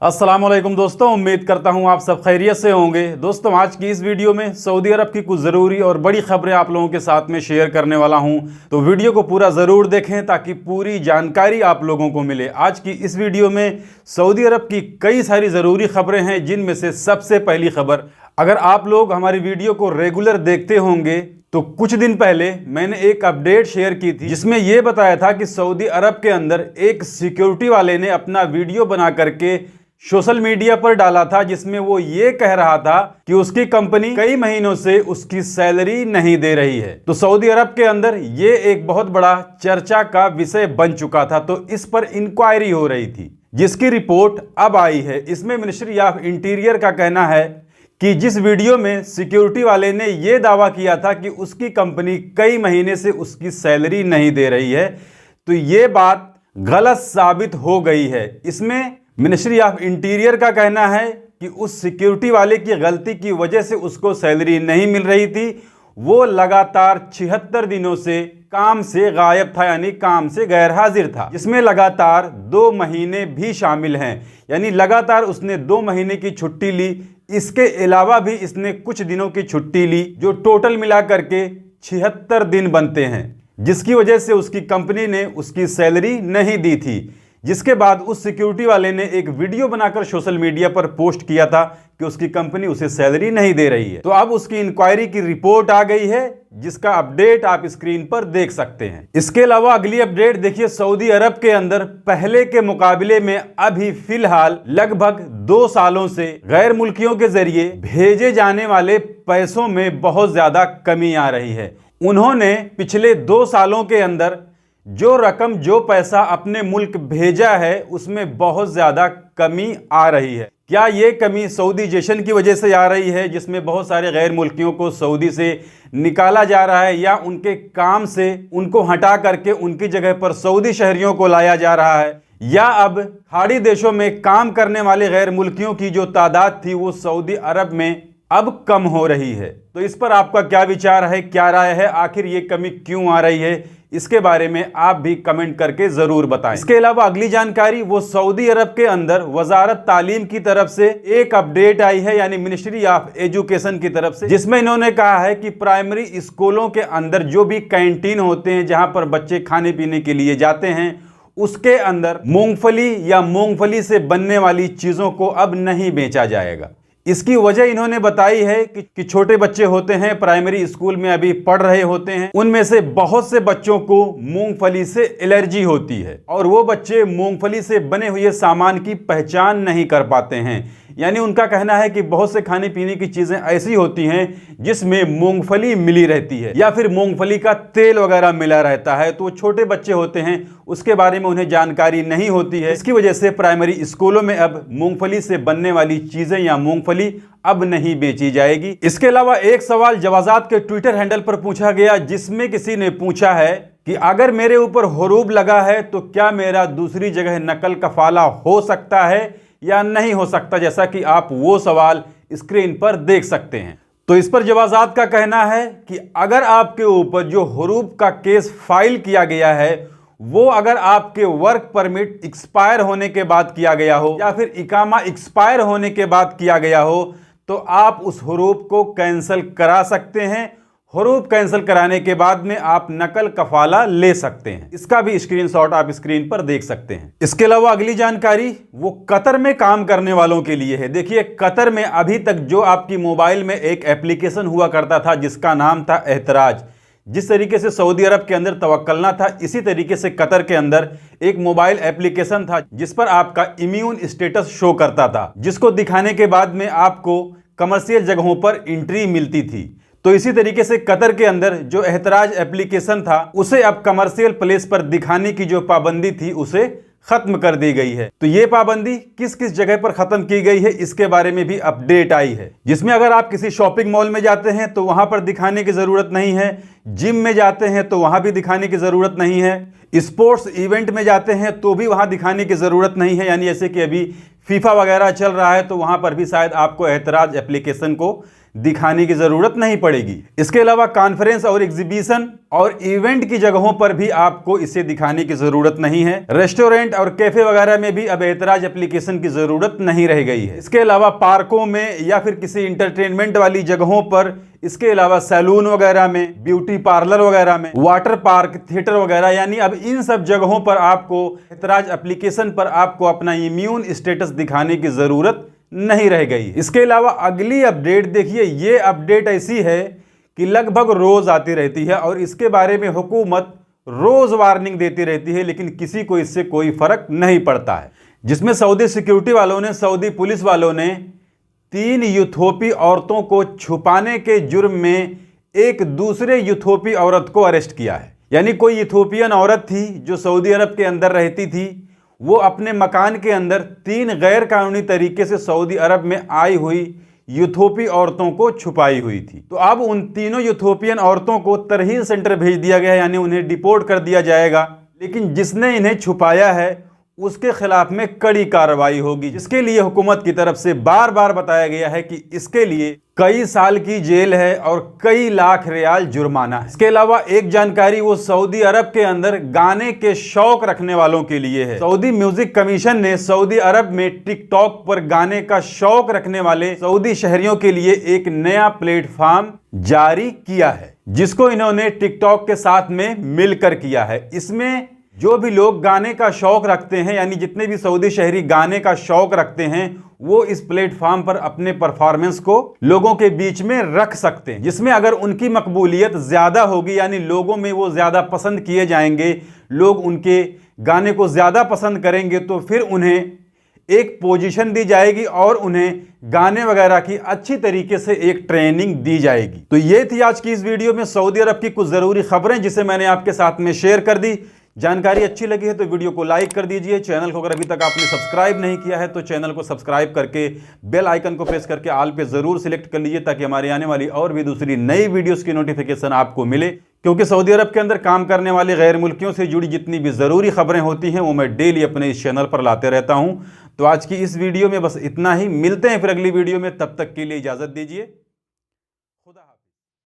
अस्सलाम वालेकुम दोस्तों, उम्मीद करता हूं आप सब खैरियत से होंगे। दोस्तों, आज की इस वीडियो में सऊदी अरब की कुछ ज़रूरी और बड़ी खबरें आप लोगों के साथ में शेयर करने वाला हूं, तो वीडियो को पूरा ज़रूर देखें ताकि पूरी जानकारी आप लोगों को मिले। आज की इस वीडियो में सऊदी अरब की कई सारी ज़रूरी खबरें हैं, जिनमें से सबसे पहली खबर, अगर आप लोग हमारी वीडियो को रेगुलर देखते होंगे तो कुछ दिन पहले मैंने एक अपडेट शेयर की थी जिसमें यह बताया था कि सऊदी अरब के अंदर एक सिक्योरिटी वाले ने अपना वीडियो बना करके सोशल मीडिया पर डाला था, जिसमें वो ये कह रहा था कि उसकी कंपनी कई महीनों से उसकी सैलरी नहीं दे रही है। तो सऊदी अरब के अंदर ये एक बहुत बड़ा चर्चा का विषय बन चुका था, तो इस पर इंक्वायरी हो रही थी जिसकी रिपोर्ट अब आई है। इसमें मिनिस्ट्री ऑफ इंटीरियर का कहना है कि जिस वीडियो में सिक्योरिटी वाले ने यह दावा किया था कि उसकी कंपनी कई महीने से उसकी सैलरी नहीं दे रही है, तो ये बात गलत साबित हो गई है। इसमें मिनिस्ट्री ऑफ इंटीरियर का कहना है कि उस सिक्योरिटी वाले की गलती की वजह से उसको सैलरी नहीं मिल रही थी। वो लगातार 76 दिनों से काम से गायब था, यानी काम से गैर हाजिर था, जिसमें लगातार 2 महीने भी शामिल हैं, यानी लगातार उसने 2 महीने की छुट्टी ली। इसके अलावा भी इसने कुछ दिनों की छुट्टी ली, जो टोटल मिला करके 76 दिन बनते हैं, जिसकी वजह से उसकी कंपनी ने उसकी सैलरी नहीं दी थी। जिसके बाद उस सिक्योरिटी वाले ने एक वीडियो बनाकर सोशल मीडिया पर पोस्ट किया था कि उसकी कंपनी उसे सैलरी नहीं दे रही है। तो अब उसकी इंक्वायरी की रिपोर्ट आ गई है, जिसका अपडेट आप स्क्रीन पर देख सकते हैं। इसके अलावा अगली अपडेट देखिए, सऊदी अरब के अंदर पहले के मुकाबले में अभी फिलहाल लगभग 2 सालों से गैर मुल्कियों के जरिए भेजे जाने वाले पैसों में बहुत ज्यादा कमी आ रही है। उन्होंने पिछले 2 सालों के अंदर जो रकम, जो पैसा अपने मुल्क भेजा है, उसमें बहुत ज्यादा कमी आ रही है। क्या ये कमी सऊदीजेशन की वजह से आ रही है, जिसमें बहुत सारे गैर मुल्कियों को सऊदी से निकाला जा रहा है, या उनके काम से उनको हटा करके उनकी जगह पर सऊदी शहरियों को लाया जा रहा है, या अब खाड़ी देशों में काम करने वाले गैर मुल्कियों की जो तादाद थी वो सऊदी अरब में अब कम हो रही है? तो इस पर आपका क्या विचार है, क्या राय है, आखिर ये कमी क्यों आ रही है? इसके बारे में आप भी कमेंट करके जरूर बताएं। इसके अलावा अगली जानकारी, वो सऊदी अरब के अंदर वजारत तालीम की तरफ से एक अपडेट आई है, यानी मिनिस्ट्री ऑफ एजुकेशन की तरफ से, जिसमें इन्होंने कहा है कि प्राइमरी स्कूलों के अंदर जो भी कैंटीन होते हैं, जहां पर बच्चे खाने पीने के लिए जाते हैं, उसके अंदर मूंगफली या मूंगफली से बनने वाली चीजों को अब नहीं बेचा जाएगा। इसकी वजह इन्होंने बताई है कि छोटे बच्चे होते हैं, प्राइमरी स्कूल में अभी पढ़ रहे होते हैं, उनमें से बहुत से बच्चों को मूंगफली से एलर्जी होती है और वो बच्चे मूंगफली से बने हुए सामान की पहचान नहीं कर पाते हैं। यानी उनका कहना है कि बहुत से खाने पीने की चीजें ऐसी होती हैं जिसमें मूंगफली मिली रहती है या फिर मूंगफली का तेल वगैरह मिला रहता है, तो छोटे बच्चे होते हैं, उसके बारे में उन्हें जानकारी नहीं होती है। इसकी वजह से प्राइमरी स्कूलों में अब मूंगफली से बनने वाली चीजें या मूंगफली अब नहीं बेची जाएगी। इसके अलावा एक सवाल जवाजात के ट्विटर हैंडल पर पूछा गया, जिसमें किसी ने पूछा है कि अगर मेरे ऊपर हुरूब लगा है तो क्या मेरा दूसरी जगह नकल कफाला हो सकता है या नहीं हो सकता, जैसा कि आप वो सवाल स्क्रीन पर देख सकते हैं। तो इस पर जवाजात का कहना है कि अगर आपके ऊपर जो हुरूब का केस फाइल किया गया है वो अगर आपके वर्क परमिट एक्सपायर होने के बाद किया गया हो या फिर इकामा एक्सपायर होने के बाद किया गया हो, तो आप उस हुरूब को कैंसिल करा सकते हैं। हुरूब कैंसिल कराने के बाद में आप नकल कफाला ले सकते हैं। इसका भी स्क्रीनशॉट आप स्क्रीन पर देख सकते हैं। इसके अलावा अगली जानकारी वो कतर में काम करने वालों के लिए है। देखिए, कतर में अभी तक जो आपकी मोबाइल में एक एप्लीकेशन हुआ करता था जिसका नाम था एहतराज, जिस तरीके से सऊदी अरब के अंदर तवक्कलना था, इसी तरीके से कतर के अंदर एक मोबाइल एप्लीकेशन था जिस पर आपका इम्यून स्टेटस शो करता था, जिसको दिखाने के बाद में आपको कमर्शियल जगहों पर एंट्री मिलती थी। तो इसी तरीके से कतर के अंदर जो एहतराज एप्लीकेशन था उसे अब कमर्शियल प्लेस पर दिखाने की जो पाबंदी थी उसे खत्म कर दी गई है। तो ये पाबंदी किस किस जगह पर खत्म की गई है, इसके बारे में भी अपडेट आई है, जिसमें अगर आप किसी शॉपिंग मॉल में जाते हैं तो वहां पर दिखाने की जरूरत नहीं है, जिम में जाते हैं तो वहां भी दिखाने की जरूरत नहीं है, स्पोर्ट्स इवेंट में जाते हैं तो भी वहां दिखाने की जरूरत नहीं है। यानी जैसे कि अभी फीफा वगैरह चल रहा है तो वहां पर भी शायद आपको एहतराज एप्लीकेशन को दिखाने की जरूरत नहीं पड़ेगी। इसके अलावा कॉन्फ्रेंस और एग्जीबिशन और इवेंट की जगहों पर भी आपको इसे दिखाने की जरूरत नहीं है। रेस्टोरेंट और कैफे वगैरह में भी अब ऐतराज एप्लीकेशन की जरूरत नहीं रह गई है। इसके अलावा पार्कों में या फिर किसी इंटरटेनमेंट वाली जगहों पर, इसके अलावा सैलून वगैरह में, ब्यूटी पार्लर वगैरह में, वाटर पार्क, थिएटर वगैरह, यानी अब इन सब जगहों पर आपको ऐतराज एप्लीकेशन पर आपको अपना इम्यून स्टेटस दिखाने की जरूरत नहीं रह गई। इसके अलावा अगली अपडेट देखिए, ये अपडेट ऐसी है कि लगभग रोज आती रहती है और इसके बारे में हुकूमत रोज वार्निंग देती रहती है, लेकिन किसी को इससे कोई फर्क नहीं पड़ता है। जिसमें सऊदी सिक्योरिटी वालों ने, सऊदी पुलिस वालों ने 3 यूथोपी औरतों को छुपाने के जुर्म में एक दूसरे यूथोपी औरत को अरेस्ट किया है। यानी कोई इथोपियन औरत थी जो सऊदी अरब के अंदर रहती थी, वो अपने मकान के अंदर 3 गैर कानूनी तरीके से सऊदी अरब में आई हुई यूथोपी औरतों को छुपाई हुई थी। तो अब उन तीनों यूथोपियन औरतों को तरहील सेंटर भेज दिया गया, यानी उन्हें डिपोर्ट कर दिया जाएगा। लेकिन जिसने इन्हें छुपाया है उसके खिलाफ में कड़ी कार्रवाई होगी, जिसके लिए हुकूमत की तरफ से बार बार बताया गया है कि इसके लिए कई साल की जेल है और कई लाख रियाल जुर्माना है। इसके अलावा एक जानकारी वो सऊदी अरब के अंदर गाने के शौक रखने वालों के लिए है। सऊदी म्यूजिक कमीशन ने सऊदी अरब में टिकटॉक पर गाने का शौक रखने वाले सऊदी शहरियों के लिए एक नया प्लेटफॉर्म जारी किया है, जिसको इन्होंने टिकटॉक के साथ में मिलकर किया है। इसमें जो भी लोग गाने का शौक रखते हैं, यानी जितने भी सऊदी शहरी गाने का शौक रखते हैं, वो इस प्लेटफॉर्म पर अपने परफॉर्मेंस को लोगों के बीच में रख सकते हैं, जिसमें अगर उनकी मकबूलियत ज्यादा होगी, यानी लोगों में वो ज्यादा पसंद किए जाएंगे, लोग उनके गाने को ज्यादा पसंद करेंगे, तो फिर उन्हें एक पोजीशन दी जाएगी और उन्हें गाने वगैरह की अच्छी तरीके से एक ट्रेनिंग दी जाएगी। तो ये थी आज की इस वीडियो में सऊदी अरब की कुछ जरूरी खबरें, जिसे मैंने आपके साथ में शेयर कर दी। जानकारी अच्छी लगी है तो वीडियो को लाइक कर दीजिए। चैनल को अगर अभी तक आपने सब्सक्राइब नहीं किया है तो चैनल को सब्सक्राइब करके बेल आइकन को प्रेस करके ऑल पे जरूर सिलेक्ट कर लीजिए, ताकि हमारी आने वाली और भी दूसरी नई वीडियोस की नोटिफिकेशन आपको मिले। क्योंकि सऊदी अरब के अंदर काम करने वाले गैर मुल्कियों से जुड़ी जितनी भी ज़रूरी खबरें होती हैं वो मैं डेली अपने इस चैनल पर लाते रहता हूँ। तो आज की इस वीडियो में बस इतना ही। मिलते हैं फिर अगली वीडियो में, तब तक के लिए इजाज़त दीजिए।